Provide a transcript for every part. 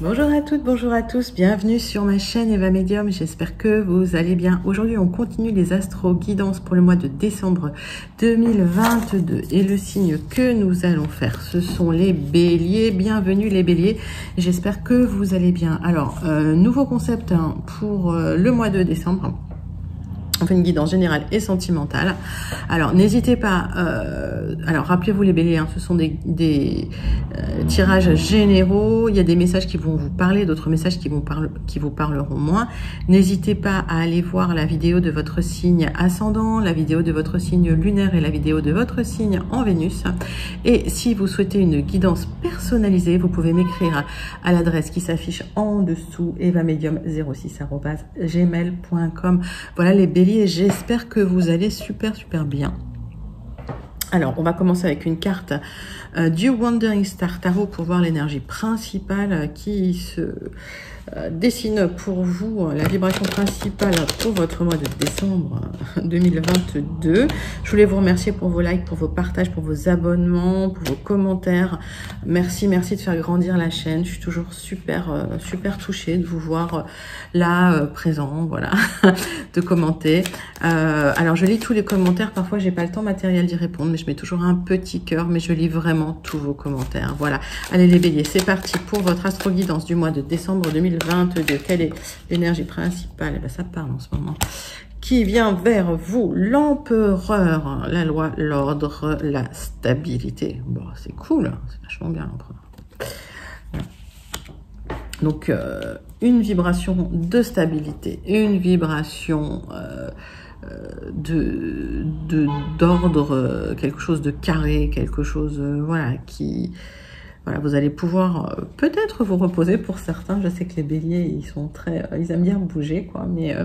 Bonjour à toutes, bonjour à tous, bienvenue sur ma chaîne Eva Medium, j'espère que vous allez bien. Aujourd'hui on continue les astro-guidances pour le mois de décembre 2022 et le signe que nous allons faire ce sont les béliers. Bienvenue les béliers, j'espère que vous allez bien. Alors nouveau concept pour le mois de décembre. On fait une guidance générale et sentimentale. Alors, n'hésitez pas... alors, rappelez-vous les béliers, ce sont des tirages généraux. Il y a des messages qui vont vous parler, d'autres messages qui vous parleront moins. N'hésitez pas à aller voir la vidéo de votre signe ascendant, la vidéo de votre signe lunaire et la vidéo de votre signe en Vénus. Et si vous souhaitez une guidance personnalisée, vous pouvez m'écrire à l'adresse qui s'affiche en dessous, evamedium06@gmail.com. Voilà les béliers. J'espère que vous allez super bien. Alors, on va commencer avec une carte du Wandering Star Tarot pour voir l'énergie principale qui se dessine pour vous, la vibration principale pour votre mois de décembre 2022. Je voulais vous remercier pour vos likes, pour vos partages, pour vos abonnements, pour vos commentaires. Merci de faire grandir la chaîne. Je suis toujours super touchée de vous voir là, présent, voilà, de commenter. Alors, je lis tous les commentaires. Parfois, j'ai pas le temps matériel d'y répondre, mais je mets toujours un petit cœur, mais je lis vraiment tous vos commentaires. Voilà. Allez les béliers, c'est parti pour votre astro-guidance du mois de décembre 2022. Quelle est l'énergie principale? Eh bien, ça parle en ce moment. Qui vient vers vous? L'empereur, la loi, l'ordre, la stabilité. Bon, c'est cool, c'est vachement bien l'empereur. Voilà. Donc, une vibration de stabilité, une vibration d'ordre, quelque chose de carré, quelque chose, voilà, qui... Voilà, vous allez pouvoir peut-être vous reposer pour certains. Je sais que les béliers, ils sont ils aiment bien bouger, quoi. Mais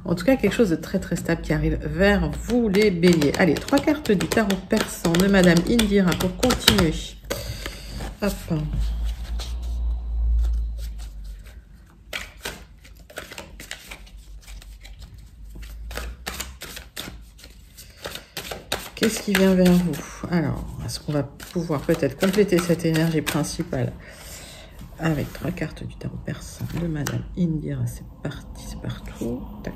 en tout cas, quelque chose de très stable qui arrive vers vous, les béliers. Allez, 3 cartes du tarot persan de Madame Indira pour continuer. Hop. Qu'est-ce qui vient vers vous? Alors, est-ce qu'on va pouvoir peut-être compléter cette énergie principale avec 3 cartes du tarot persan de Madame Indira? C'est parti, c'est partout. Tac.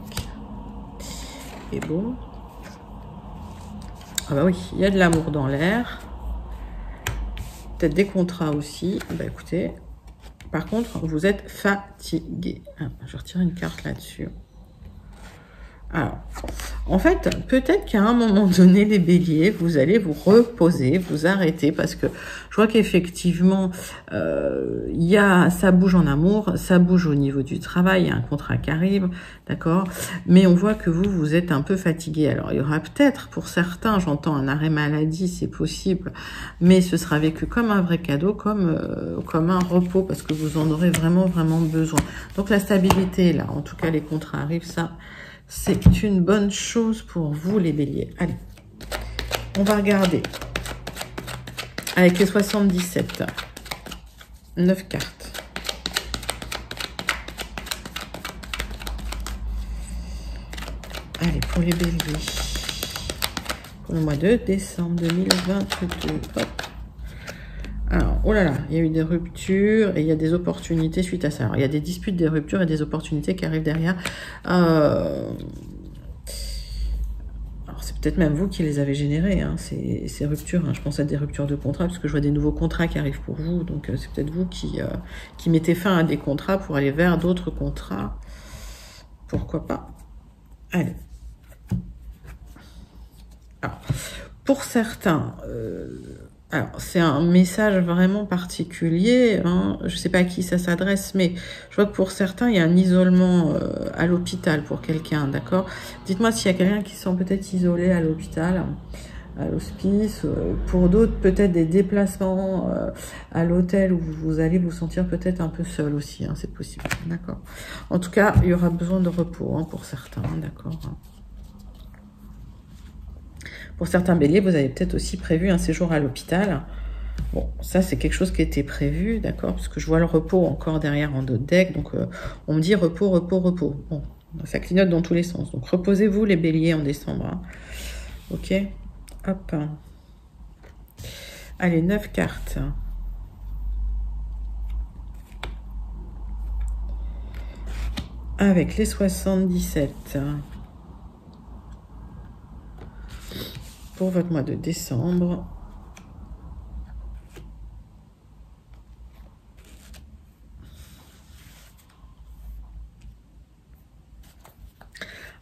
Et boum. Ah bah oui, il y a de l'amour dans l'air. Peut-être des contrats aussi. Bah écoutez, par contre, vous êtes fatigué. Ah, je vais retirer une carte là-dessus. Alors, en fait, peut-être qu'à un moment donné, les béliers, vous allez vous reposer, vous arrêter, parce que je vois qu'effectivement, ça bouge en amour, ça bouge au niveau du travail, il y a un contrat qui arrive, d'accord? Mais on voit que vous êtes un peu fatigué. Alors, il y aura peut-être, pour certains, j'entends un arrêt maladie, c'est possible, mais ce sera vécu comme un vrai cadeau, comme un repos, parce que vous en aurez vraiment besoin. Donc, la stabilité, là, en tout cas, les contrats arrivent, ça... C'est une bonne chose pour vous, les béliers. Allez, on va regarder avec les 77. 9 cartes. Allez, pour les béliers. Pour le mois de décembre 2022. Hop. Alors, oh là là, il y a eu des ruptures et il y a des opportunités suite à ça. Alors, il y a des disputes, des ruptures et des opportunités qui arrivent derrière. Alors, c'est peut-être même vous qui les avez générées, ces ruptures. Je pense à des ruptures de contrat, parce que je vois des nouveaux contrats qui arrivent pour vous. Donc, c'est peut-être vous qui mettez fin à des contrats pour aller vers d'autres contrats. Pourquoi pas? Allez. Alors, pour certains... alors, c'est un message vraiment particulier, je ne sais pas à qui ça s'adresse, mais je vois que pour certains, il y a un isolement à l'hôpital pour quelqu'un, d'accord? Dites-moi s'il y a quelqu'un qui se sent peut-être isolé à l'hôpital, à l'hospice. Pour d'autres, peut-être des déplacements à l'hôtel où vous allez vous sentir peut-être un peu seul aussi, c'est possible, d'accord? En tout cas, il y aura besoin de repos pour certains, d'accord? Pour certains béliers, vous avez peut-être aussi prévu un séjour à l'hôpital. Bon, ça, c'est quelque chose qui était prévu, d'accord? Parce que je vois le repos encore derrière en dos de deck. Donc, on me dit repos. Bon, ça clignote dans tous les sens. Donc, reposez-vous les béliers en décembre. Ok? Hop. Allez, 9 cartes. avec les 77 pour votre mois de décembre.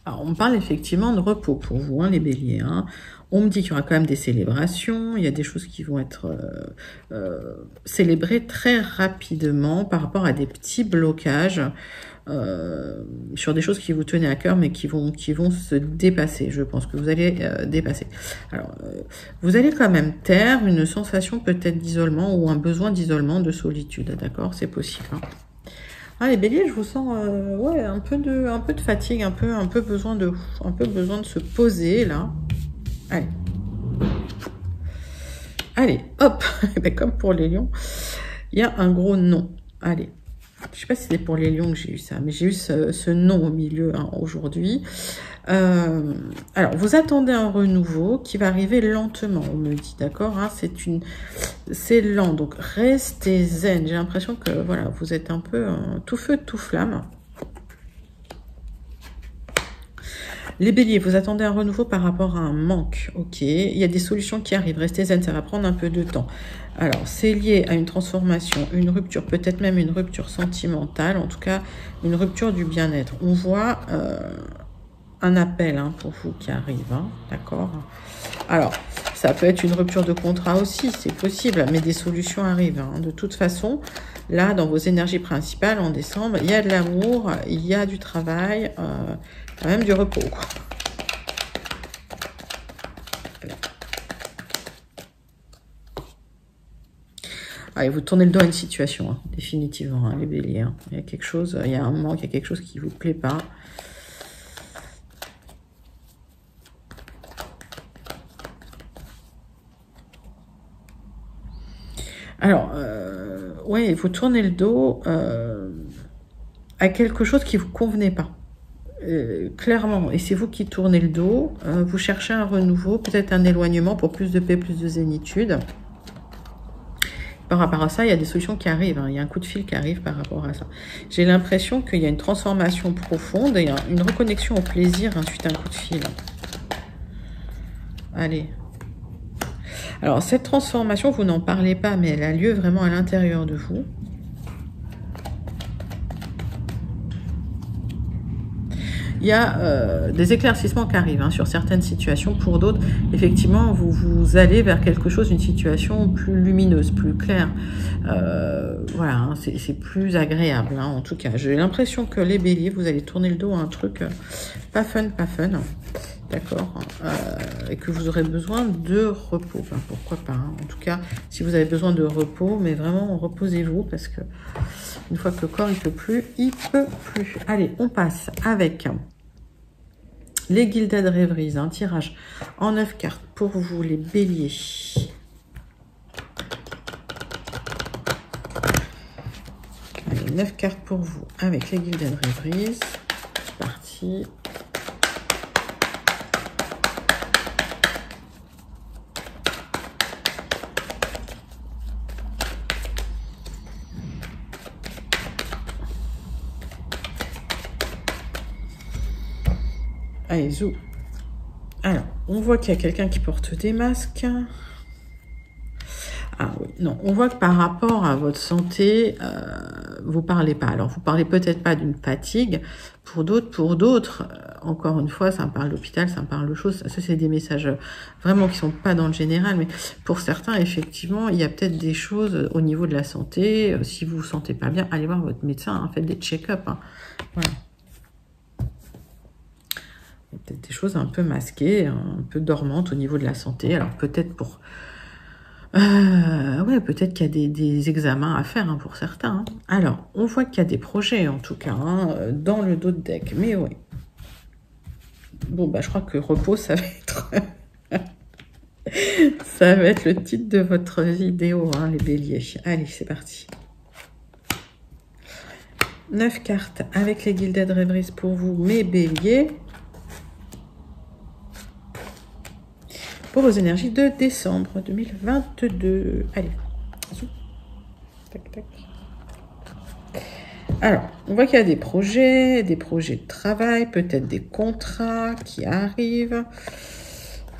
Alors, on parle effectivement de repos pour vous, hein, les béliers. Hein. On me dit qu'il y aura quand même des célébrations, il y a des choses qui vont être célébrées très rapidement par rapport à des petits blocages sur des choses qui vous tenaient à cœur, mais qui vont se dépasser. Je pense que vous allez dépasser. Alors, vous allez quand même taire une sensation peut-être d'isolement ou un besoin d'isolement, de solitude, d'accord? C'est possible. Hein. Ah, les béliers, je vous sens ouais, un peu de fatigue, un peu besoin de se poser là. Allez. Allez, hop. Ben, comme pour les lions, il y a un gros non. Allez. Je sais pas si c'est pour les lions que j'ai eu ça, mais j'ai eu ce non au milieu hein, aujourd'hui. Alors, vous attendez un renouveau qui va arriver lentement, on me dit, d'accord hein, c'est lent, donc restez zen. J'ai l'impression que voilà, vous êtes un peu tout feu, tout flamme. Les béliers, vous attendez un renouveau par rapport à un manque, ok. Il y a des solutions qui arrivent, restez zen, ça va prendre un peu de temps. Alors, c'est lié à une transformation, une rupture, peut-être même une rupture sentimentale, en tout cas, une rupture du bien-être. On voit un appel hein, pour vous qui arrive, hein, d'accord. Alors, ça peut être une rupture de contrat aussi, c'est possible, mais des solutions arrivent. Hein. De toute façon, là, dans vos énergies principales, en décembre, il y a de l'amour, il y a du travail, quand même du repos, quoi. Allez, vous tournez le dos à une situation, hein, définitivement, hein, les béliers. Hein. Il y a quelque chose, il y a un manque, il y a quelque chose qui ne vous plaît pas. Alors, ouais, vous tournez le dos à quelque chose qui ne vous convenait pas. Clairement, et c'est vous qui tournez le dos, vous cherchez un renouveau, peut-être un éloignement pour plus de paix, plus de zénitude. Par rapport à ça, il y a des solutions qui arrivent, hein. Il y a un coup de fil qui arrive par rapport à ça. J'ai l'impression qu'il y a une transformation profonde et une reconnexion au plaisir hein, suite à un coup de fil. Allez. Alors, cette transformation, vous n'en parlez pas, mais elle a lieu vraiment à l'intérieur de vous. Il y a des éclaircissements qui arrivent hein, sur certaines situations. Pour d'autres, effectivement, vous allez vers quelque chose, une situation plus lumineuse, plus claire. Voilà, hein, c'est plus agréable. Hein, en tout cas, j'ai l'impression que les béliers, vous allez tourner le dos à un truc pas fun. D'accord, et que vous aurez besoin de repos. Enfin, pourquoi pas. Hein. En tout cas, si vous avez besoin de repos, mais vraiment, reposez-vous parce que une fois que le corps, il peut plus, il peut plus. Allez, on passe avec les Gilded Rêveries, un tirage en 9 cartes pour vous, les béliers. Allez, 9 cartes pour vous avec les Gilded Rêveries. C'est parti. Allez, zou. Alors, on voit qu'il y a quelqu'un qui porte des masques. Ah oui, non, on voit que par rapport à votre santé, vous parlez pas. Alors, vous parlez peut-être pas d'une fatigue. Pour d'autres, encore une fois, ça me parle d'hôpital, ça me parle de choses. Ça, c'est des messages vraiment qui sont pas dans le général. Mais pour certains, effectivement, il y a peut-être des choses au niveau de la santé. Si vous vous sentez pas bien, allez voir votre médecin, hein, faites des check-up. Hein. Voilà. Peut-être des choses un peu masquées, un peu dormantes au niveau de la santé. Alors peut-être pour... ouais, peut-être qu'il y a des examens à faire hein, pour certains. Hein. Alors, on voit qu'il y a des projets en tout cas hein, dans le dos de deck. Mais oui. Bon, bah je crois que repos, ça va être... ça va être le titre de votre vidéo, hein, les béliers. Allez, c'est parti. 9 cartes avec les Gilded Rêveries pour vous, mes béliers. Pour vos énergies de décembre 2022. Allez. Tac, tac. Alors, on voit qu'il y a des projets de travail, peut-être des contrats qui arrivent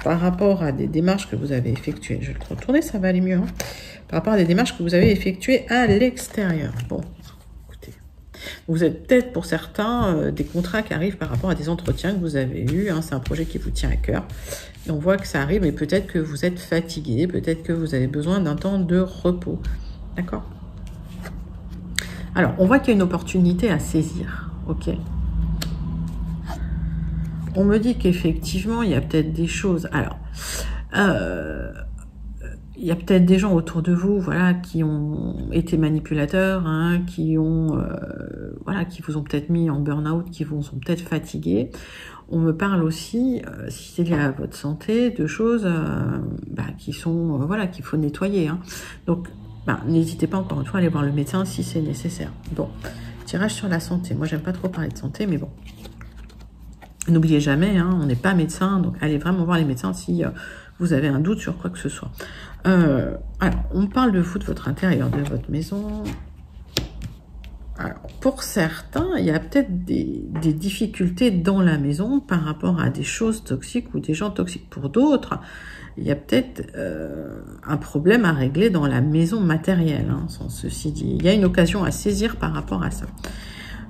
par rapport à des démarches que vous avez effectuées. Je vais le retourner, ça va aller mieux. Hein. Par rapport à des démarches que vous avez effectuées à l'extérieur. Bon, écoutez. Vous êtes peut-être pour certains des contrats qui arrivent par rapport à des entretiens que vous avez eus. Hein. C'est un projet qui vous tient à cœur. Et on voit que ça arrive, mais peut-être que vous êtes fatigué, peut-être que vous avez besoin d'un temps de repos. D'accord ? Alors, on voit qu'il y a une opportunité à saisir. Ok ? On me dit qu'effectivement, il y a peut-être des choses. Alors, il y a peut-être des gens autour de vous, voilà, qui ont été manipulateurs, hein, qui ont, voilà, qui vous ont peut-être mis en burn-out, qui vous ont peut-être fatigué. On me parle aussi, si c'est lié à votre santé, de choses qui sont, voilà, qu'il faut nettoyer. Hein. Donc, n'hésitez pas encore une fois à aller voir le médecin si c'est nécessaire. Bon, tirage sur la santé. Moi, j'aime pas trop parler de santé, mais bon. N'oubliez jamais, hein, on n'est pas médecin, donc allez vraiment voir les médecins si vous avez un doute sur quoi que ce soit. Alors, on parle de vous, de votre intérieur, de votre maison. Alors, pour certains, il y a peut-être des difficultés dans la maison par rapport à des choses toxiques ou des gens toxiques. Pour d'autres, il y a peut-être un problème à régler dans la maison matérielle, hein, sans ceci dit. Il y a une occasion à saisir par rapport à ça.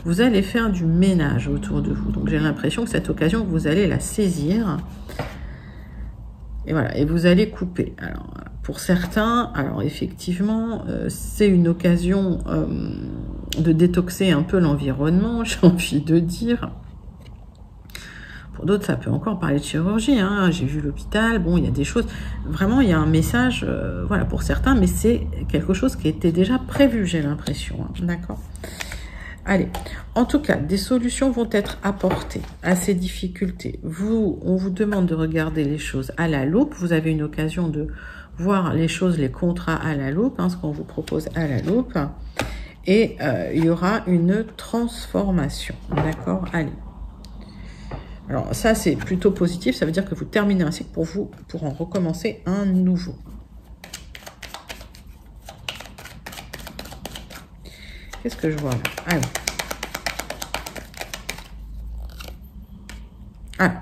Vous allez faire du ménage autour de vous. Donc, j'ai l'impression que cette occasion, vous allez la saisir. Et voilà, et vous allez couper. Alors, pour certains, alors effectivement, c'est une occasion de détoxer un peu l'environnement, j'ai envie de dire. Pour d'autres, ça peut encore parler de chirurgie. Hein. J'ai vu l'hôpital, bon, il y a des choses. Vraiment, il y a un message, voilà, pour certains, mais c'est quelque chose qui était déjà prévu, j'ai l'impression. Hein. D'accord ? Allez, en tout cas, des solutions vont être apportées à ces difficultés. On vous demande de regarder les choses à la loupe. Vous avez une occasion de voir les choses, les contrats à la loupe, hein, ce qu'on vous propose à la loupe. Et il y aura une transformation. D'accord ? Allez. Alors, ça, c'est plutôt positif. Ça veut dire que vous terminez un cycle pour en recommencer un nouveau. Qu'est-ce que je vois là? Alors,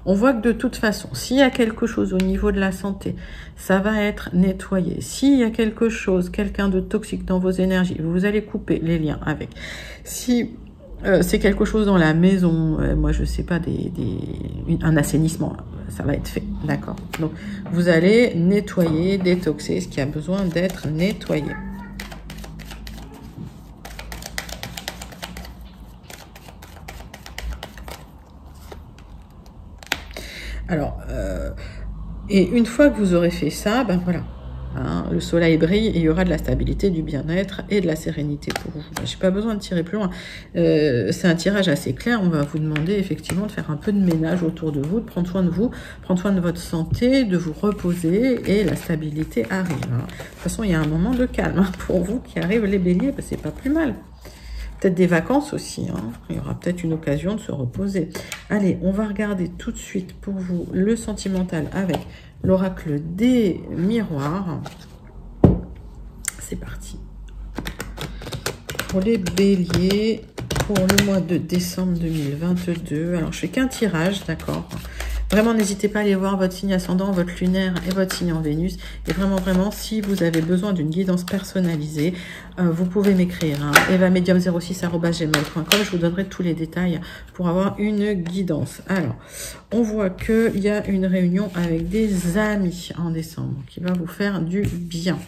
on voit que de toute façon, s'il y a quelque chose au niveau de la santé, ça va être nettoyé. S'il y a quelque chose, quelqu'un de toxique dans vos énergies, vous allez couper les liens avec. Si c'est quelque chose dans la maison, moi je sais pas, un assainissement, ça va être fait, d'accord. Donc, vous allez nettoyer, détoxer ce qui a besoin d'être nettoyé. Alors, et une fois que vous aurez fait ça, ben voilà, hein, le soleil brille et il y aura de la stabilité, du bien-être et de la sérénité pour vous. Ben, j'ai pas besoin de tirer plus loin. C'est un tirage assez clair. On va vous demander effectivement de faire un peu de ménage autour de vous, de prendre soin de vous, prendre soin de votre santé, de vous reposer et la stabilité arrive. Hein. De toute façon, il y a un moment de calme hein, pour vous qui arrive, les béliers, ben, c'est pas plus mal. Peut-être des vacances aussi, hein. Il y aura peut-être une occasion de se reposer. Allez, on va regarder tout de suite pour vous le sentimental avec l'oracle des miroirs. C'est parti. Pour les béliers, pour le mois de décembre 2022. Alors, je fais qu'un tirage, d'accord. Vraiment, n'hésitez pas à aller voir votre signe ascendant, votre lunaire et votre signe en Vénus. Et vraiment, si vous avez besoin d'une guidance personnalisée, vous pouvez m'écrire. Hein, evamedium06@gmail.com. Je vous donnerai tous les détails pour avoir une guidance. Alors, on voit qu'il y a une réunion avec des amis en décembre qui va vous faire du bien.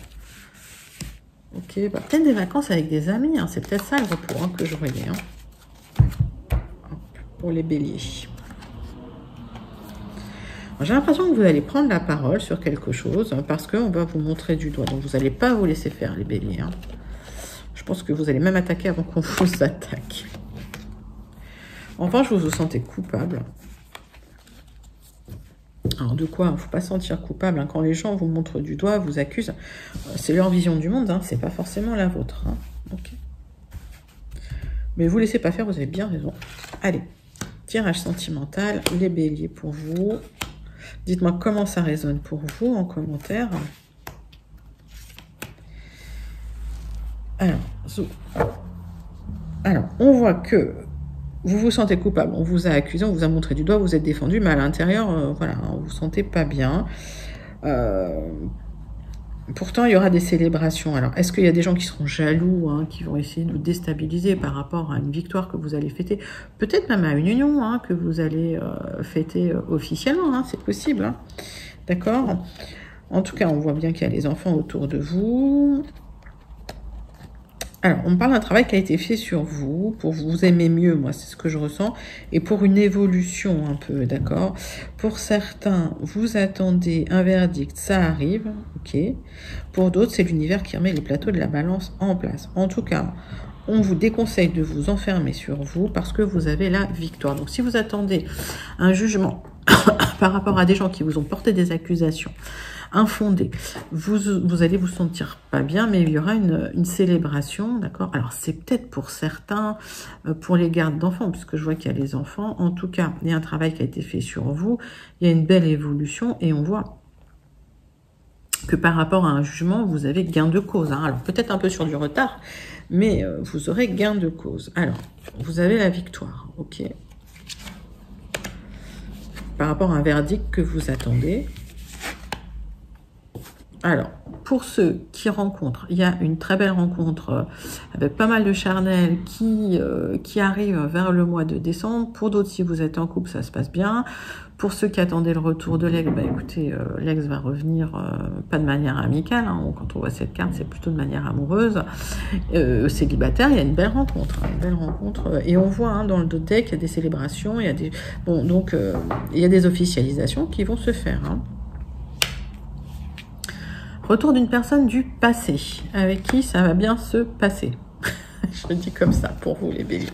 Ok, bah, peut-être des vacances avec des amis. Hein, c'est peut-être ça le repos hein, que je voyais. Hein. Pour les béliers. J'ai l'impression que vous allez prendre la parole sur quelque chose parce qu'on va vous montrer du doigt. Donc, vous n'allez pas vous laisser faire, les béliers. Hein. Je pense que vous allez même attaquer avant qu'on vous attaque. En revanche, vous vous sentez coupable. Alors, de quoi? Il ne faut pas se sentir coupable. Hein. Quand les gens vous montrent du doigt, vous accusent, c'est leur vision du monde. Hein. Ce n'est pas forcément la vôtre. Hein. Okay. Mais vous ne laissez pas faire, vous avez bien raison. Allez, tirage sentimental, les béliers pour vous. Dites-moi comment ça résonne pour vous en commentaire. Alors, Alors, on voit que vous vous sentez coupable, on vous a accusé, on vous a montré du doigt, vous êtes défendu, mais à l'intérieur, voilà, vous vous sentez pas bien. Pourtant, il y aura des célébrations. Alors, est-ce qu'il y a des gens qui seront jaloux, hein, qui vont essayer de vous déstabiliser par rapport à une victoire que vous allez fêter? Peut-être même à une union, hein, que vous allez fêter officiellement, hein, c'est possible. Hein. D'accord? En tout cas, on voit bien qu'il y a les enfants autour de vous. Alors, on me parle d'un travail qui a été fait sur vous, pour vous aimer mieux, moi, c'est ce que je ressens, et pour une évolution un peu, d'accord? Pour certains, vous attendez un verdict, ça arrive, ok? Pour d'autres, c'est l'univers qui remet les plateaux de la balance en place. En tout cas, on vous déconseille de vous enfermer sur vous parce que vous avez la victoire. Donc, si vous attendez un jugement par rapport à des gens qui vous ont porté des accusations infondées, vous allez vous sentir pas bien, mais il y aura une célébration, d'accord? Alors, c'est peut-être pour certains, pour les gardes d'enfants, puisque je vois qu'il y a les enfants. En tout cas, il y a un travail qui a été fait sur vous, il y a une belle évolution, et on voit que par rapport à un jugement, vous avez gain de cause. Hein. Alors, peut-être un peu sur du retard, mais vous aurez gain de cause. Alors, vous avez la victoire, ok? Par rapport à un verdict que vous attendez. Alors, pour ceux qui rencontrent, il y a une très belle rencontre avec pas mal de charnel qui arrive vers le mois de décembre. Pour d'autres, si vous êtes en couple, ça se passe bien. Pour ceux qui attendaient le retour de l'ex, bah écoutez, l'ex va revenir pas de manière amicale. Hein. Quand on voit cette carte, c'est plutôt de manière amoureuse. Célibataire, il y a une belle rencontre. Hein, une belle rencontre. Et on voit hein, dans le deck, il y a des célébrations, il y a des... Bon, donc, il y a des officialisations qui vont se faire. Hein. Retour d'une personne du passé, avec qui ça va bien se passer. Je le dis comme ça pour vous, les béliers.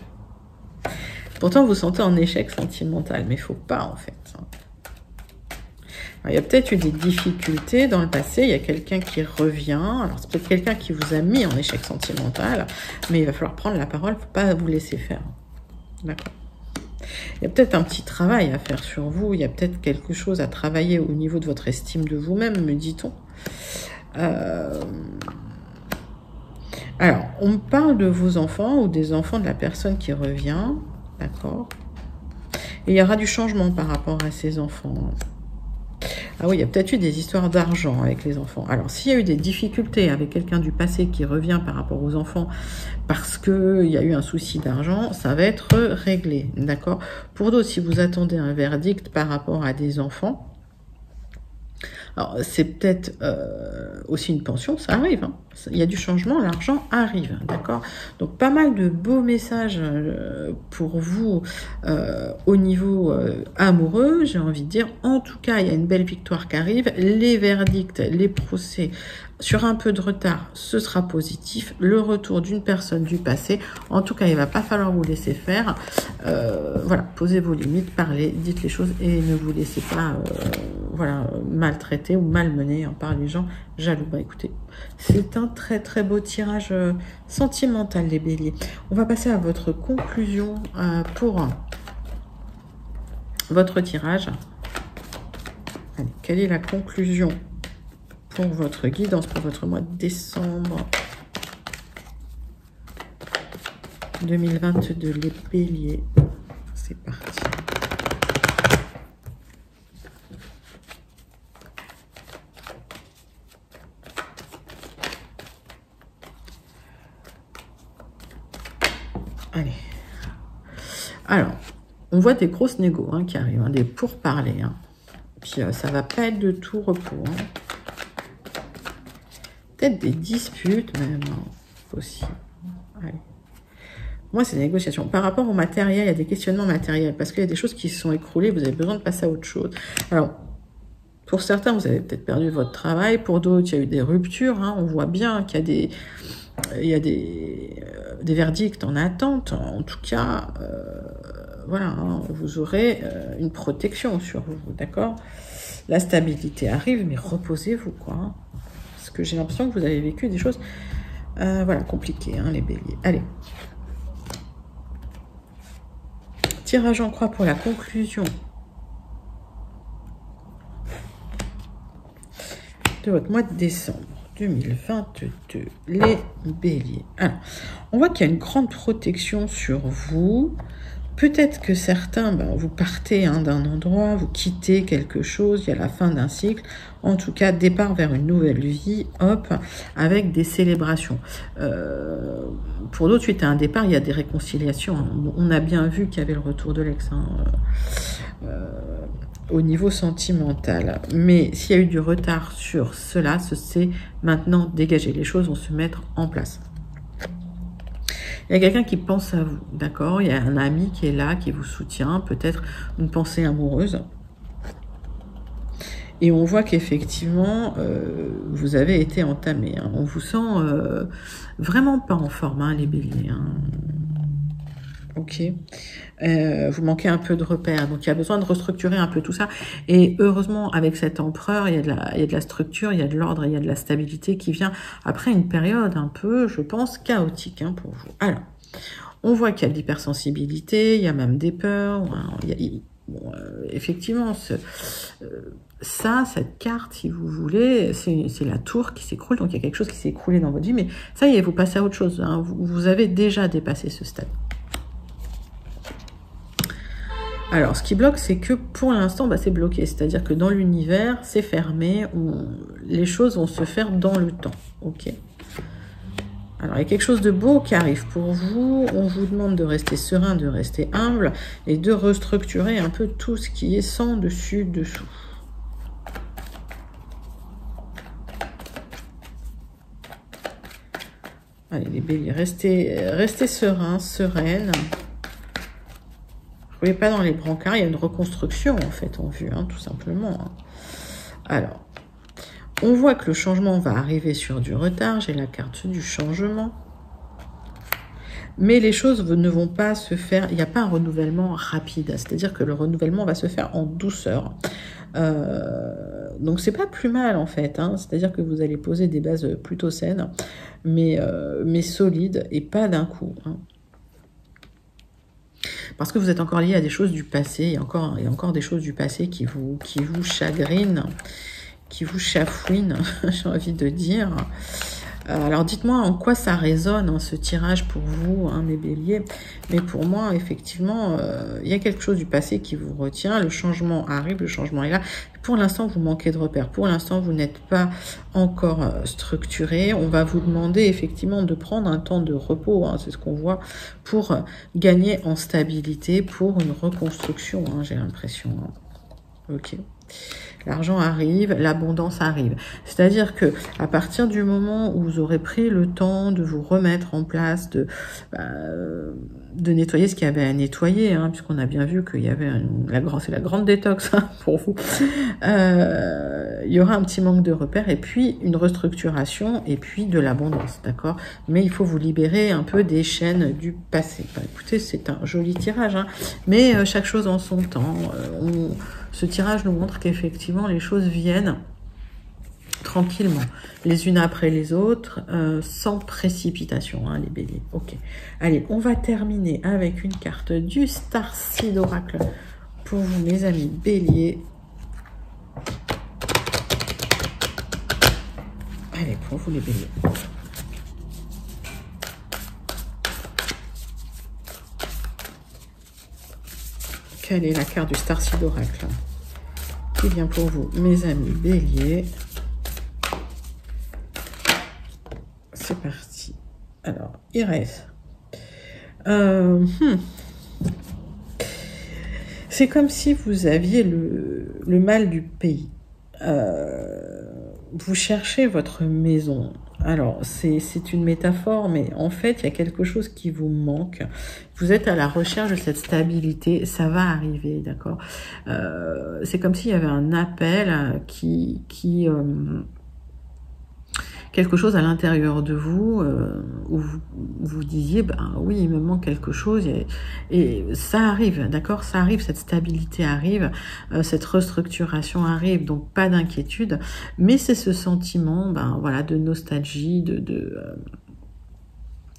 Pourtant, vous vous sentez en échec sentimental, mais il ne faut pas, en fait. Alors, il y a peut-être eu des difficultés dans le passé, il y a quelqu'un qui revient. Alors, c'est peut-être quelqu'un qui vous a mis en échec sentimental, mais il va falloir prendre la parole, il ne faut pas vous laisser faire. D'accord. Il y a peut-être un petit travail à faire sur vous, il y a peut-être quelque chose à travailler au niveau de votre estime de vous-même, me dit-on. Alors, on me parle de vos enfants ou des enfants de la personne qui revient, d'accord? Et il y aura du changement par rapport à ces enfants. Ah oui, il y a peut-être eu des histoires d'argent avec les enfants. Alors, s'il y a eu des difficultés avec quelqu'un du passé qui revient par rapport aux enfants parce qu'il y a eu un souci d'argent, ça va être réglé, d'accord? Pour d'autres, si vous attendez un verdict par rapport à des enfants, alors, c'est peut-être aussi une pension, ça arrive. Hein. Il y a du changement, l'argent arrive, d'accord? Donc, pas mal de beaux messages pour vous au niveau amoureux, j'ai envie de dire. En tout cas, il y a une belle victoire qui arrive. Les verdicts, les procès, sur un peu de retard, ce sera positif. Le retour d'une personne du passé, en tout cas, il ne va pas falloir vous laisser faire. Voilà, posez vos limites, parlez, dites les choses et ne vous laissez pas voilà, maltraiter ou malmener par les gens jaloux. Bah écoutez, c'est un très très beau tirage sentimental, les béliers. On va passer à votre conclusion pour votre tirage. Allez, quelle est la conclusion pour votre guidance pour votre mois de décembre 2022, les béliers? C'est parti. Allez. Alors, on voit des grosses négos hein, qui arrivent, hein, des pourparlers. Hein. Puis ça va pas être de tout repos. Hein. Peut-être des disputes même hein, aussi. Allez. Moi, c'est des négociations. Par rapport au matériel, il y a des questionnements matériels parce qu'il y a des choses qui se sont écroulées. Vous avez besoin de passer à autre chose. Alors, pour certains, vous avez peut-être perdu votre travail. Pour d'autres, il y a eu des ruptures. Hein. On voit bien qu'il y a des... Il y a des verdicts en attente. En tout cas, voilà, hein, vous aurez une protection sur vous, d'accord? La stabilité arrive, mais reposez-vous, quoi. Hein, parce que j'ai l'impression que vous avez vécu des choses, voilà, compliquées, hein, les béliers. Allez. Tirage en croix pour la conclusion de votre mois de décembre. 2022, les béliers. Alors, on voit qu'il y a une grande protection sur vous. Peut-être que certains, vous partez d'un endroit, vous quittez quelque chose, il y a la fin d'un cycle, en tout cas départ vers une nouvelle vie, hop, avec des célébrations. Pour d'autres, suite à un départ, il y a des réconciliations. On a bien vu qu'il y avait le retour de l'ex au niveau sentimental. Mais s'il y a eu du retard sur cela, c'est maintenant dégagé. Les choses vont se mettre en place. Il y a quelqu'un qui pense à vous, d'accord? Il y a un ami qui est là, qui vous soutient, peut-être une pensée amoureuse. Et on voit qu'effectivement, vous avez été entamé. Hein. On vous sent vraiment pas en forme, hein, les béliers. Hein. Ok. Vous manquez un peu de repères, donc il y a besoin de restructurer un peu tout ça. Et heureusement, avec cet empereur, il y a de la structure, il y a de l'ordre, il y a de la stabilité qui vient après une période un peu, je pense, chaotique hein, pour vous. Alors, on voit qu'il y a de l'hypersensibilité, il y a même des peurs. Effectivement, cette carte, si vous voulez, c'est la tour qui s'écroule, donc il y a quelque chose qui s'est écroulé dans votre vie, mais ça y est, vous passez à autre chose. Hein, vous avez déjà dépassé ce stade. Alors, ce qui bloque, c'est que pour l'instant, c'est bloqué. C'est-à-dire que dans l'univers, c'est fermé. Les choses vont se faire dans le temps. Ok. Alors, il y a quelque chose de beau qui arrive pour vous. On vous demande de rester serein, de rester humble et de restructurer un peu tout ce qui est sans dessus, dessous. Allez, les béliers, restez serein, sereine. Vous ne pas dans les brancards, il y a une reconstruction en fait en vue, hein, tout simplement. Hein. Alors, on voit que le changement va arriver sur du retard, j'ai la carte du changement. Mais les choses ne vont pas se faire, il n'y a pas un renouvellement rapide, c'est-à-dire que le renouvellement va se faire en douceur. Donc c'est pas plus mal en fait, hein, c'est-à-dire que vous allez poser des bases plutôt saines, mais solides et pas d'un coup. Hein. Parce que vous êtes encore lié à des choses du passé, il y a encore des choses du passé qui vous chagrinent, qui vous chafouinent, j'ai envie de dire. Alors dites-moi en quoi ça résonne, hein, ce tirage pour vous, hein, mes béliers. Mais pour moi, effectivement, il y a quelque chose du passé qui vous retient. Le changement arrive, le changement est là. Pour l'instant, vous manquez de repères. Pour l'instant, vous n'êtes pas encore structuré. On va vous demander effectivement de prendre un temps de repos, hein, c'est ce qu'on voit, pour gagner en stabilité, pour une reconstruction, hein, j'ai l'impression. Hein. Ok. L'argent arrive, l'abondance arrive. C'est-à-dire que à partir du moment où vous aurez pris le temps de vous remettre en place, de nettoyer ce qu'il y avait à nettoyer, hein, puisqu'on a bien vu qu'il y avait c'est la grande détox hein, pour vous. Il y aura un petit manque de repères et puis une restructuration et puis de l'abondance, d'accord? Mais il faut vous libérer un peu des chaînes du passé. Écoutez, c'est un joli tirage, hein, mais chaque chose en son temps. Ce tirage nous montre qu'effectivement, les choses viennent tranquillement, les unes après les autres, sans précipitation, hein, les béliers. Ok. Allez, on va terminer avec une carte du Starseed Oracle pour vous, mes amis béliers. Allez, pour vous, les béliers. Quelle est la carte du Starseed Oracle qui vient pour vous, mes amis béliers? C'est parti. Alors, il reste. C'est comme si vous aviez le mal du pays. Vous cherchez votre maison. Alors, c'est une métaphore, mais en fait, il y a quelque chose qui vous manque. Vous êtes à la recherche de cette stabilité. Ça va arriver, d'accord? C'est comme s'il y avait un appel quelque chose à l'intérieur de vous, où vous disiez, oui, il me manque quelque chose, et ça arrive, d'accord, ça arrive, cette stabilité arrive, cette restructuration arrive, donc pas d'inquiétude, mais c'est ce sentiment, voilà, de nostalgie,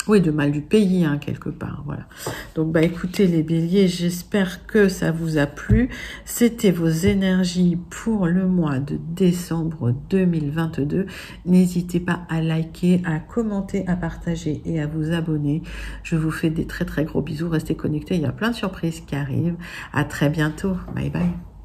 Oui, de mal du pays, hein, quelque part, voilà. Donc, bah, écoutez, les béliers, j'espère que ça vous a plu. C'était vos énergies pour le mois de décembre 2022. N'hésitez pas à liker, à commenter, à partager et à vous abonner. Je vous fais des très, très gros bisous. Restez connectés, il y a plein de surprises qui arrivent. À très bientôt. Bye, bye.